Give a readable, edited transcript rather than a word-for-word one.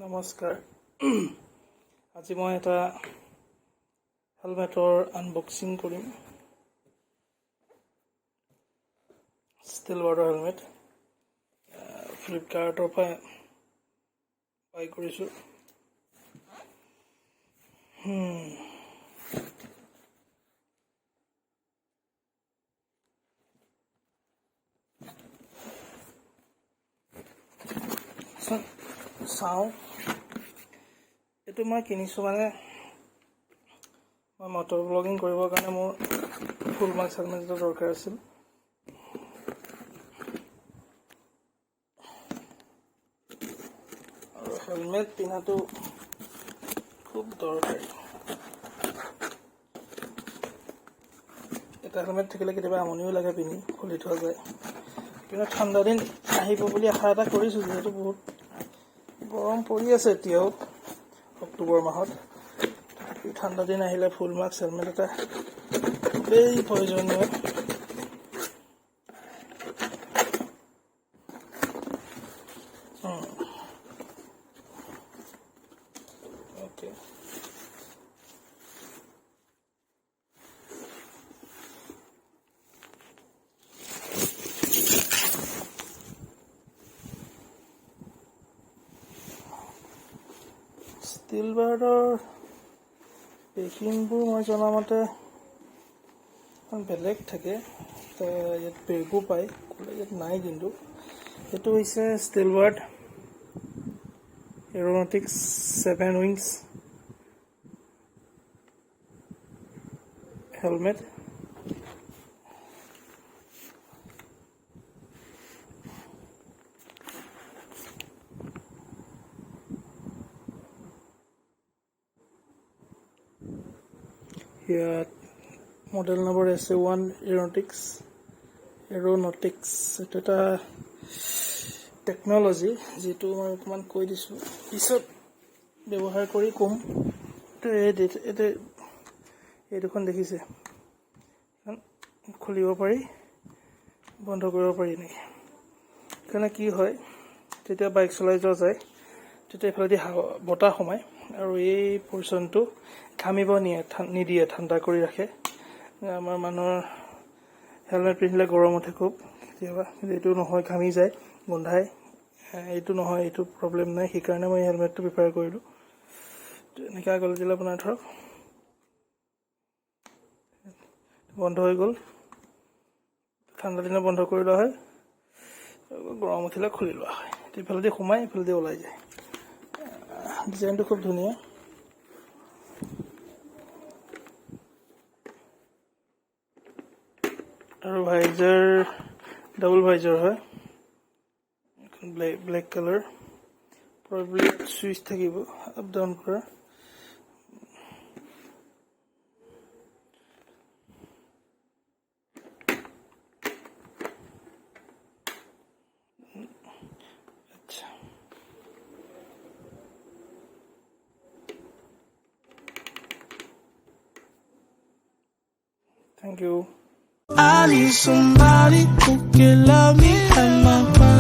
নমস্কাৰ আজি মই এটা হেলমেটৰ আনবক্সিং কৰিম ষ্টিলবাৰ্ডৰ হেলমেট ফ্লিপকাৰ্টৰ পৰা বাই কৰিছোঁ চাওঁ এইটো মই কিনিছোঁ মানে মই মটৰ ব্লগিং কৰিবৰ কাৰণে মোৰ ফুল মাস্ক হেলমেট এটা দৰকাৰ আছিল আৰু হেলমেট পিন্ধাটো খুব দৰকাৰী এটা হেলমেট থাকিলে কেতিয়াবা আমনিও লাগে পিন্ধি খুলি থোৱা যায় কিন্তু ঠাণ্ডা দিন আহিব বুলি আশা এটা কৰিছোঁ যিহেতু বহুত গৰম পৰি আছে এতিয়াও অক্টোবৰ মাহত ঠাণ্ডা দিন আহিলে ফুল মাস্ক হেলমেট এটা খুবেই প্ৰয়োজনীয় অ'কে ষ্টিলবাৰ্ডৰ পেকিংবোৰ মই জনামতে বেলেগ থাকে ইয়াত বেগো পায় ইয়াত নাই কিন্তু এইটো হৈছে ষ্টিলবাৰ্ড এৰোনটিক্স 7Wings হেলমেট ইয়াত মডেল নম্বৰ SA-1 এৰোনটিক্স এইটো এটা টেকন'লজি যিটো মই অকণমান কৈ দিছোঁ পিছত ব্যৱহাৰ কৰি ক'ম এই দুখন দেখিছে খুলিব পাৰি বন্ধ কৰিব পাৰি নেকি সেইকাৰণে কি হয় যেতিয়া বাইক চলাই যোৱা যায় তেতিয়া এইফালেদি বতাহ সোমায় আৰু এই পৰ্যনটো ঘামিব নিদিয়ে ঠাণ্ডা কৰি ৰাখে আমাৰ মানুহৰ হেলমেট পিন্ধিলে গৰম উঠে খুব কেতিয়াবা এইটো নহয় ঘামি যায় গোন্ধায় এইটো নহয় এইটো প্ৰব্লেম নাই সেইকাৰণে মই হেলমেটটো প্ৰিফাৰ কৰিলোঁ এনেকৈ আগলৈ দিলে আপোনাৰ ধৰক বন্ধ হৈ গ'ল ঠাণ্ডা দিনত বন্ধ কৰি লোৱা হয় গৰম উঠিলে খুলি লোৱা হয় ইফালেদি সোমাই ইফালেদি ওলাই যায় ডিজাইনটো খুব ধুনীয়া আৰু ভাইজাৰ ডাবল ভাইজাৰ হয় ব্লেক কালাৰ প্ৰবেবলি চুইচ থাকিব আপ ডাউন কৰা আচ্ছা thank you I need somebody who can love me at my prime.